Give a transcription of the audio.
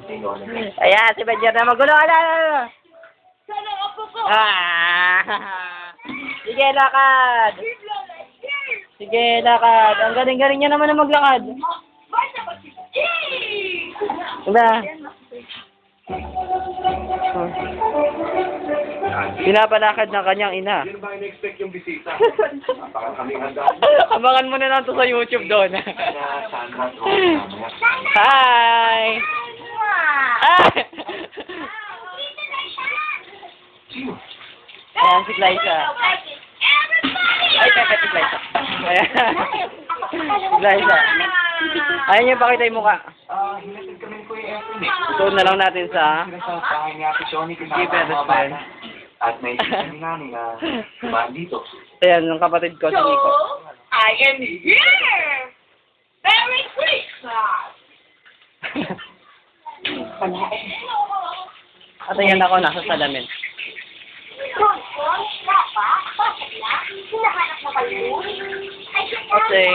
Ayan, si Benjer na magulo. Ala! Sana ako ko. Sige, lakad. Sige, lakad. Ang galing-galing niya naman na maglakad. Basta ba si Jay? Diba? Pinapalakad ng kanyang ina. Hindi ba in-expect yung bisita? Baka kaming handa. Abangan mo na lang to sa YouTube doon. Na Sandra, Hi! Ah! Sino? Ayan, si Glyza. Ay, Pepe, si Glyza. Ayan. Si Glyza. Ayan yung pakita yung mukha. Hinatid kami ko yung Anthony. Ito na lang natin sa Sinasasahay ni Ate Shoni kung Give it a mga spell. bata. At may sinasabi namin na kumain dito. ayan, yung kapatid ko, si So, Nico. I am here. Merry Christmas. At ayan ako, nasa salamin. Bakit lang? Hinahanap na kayo? Okay.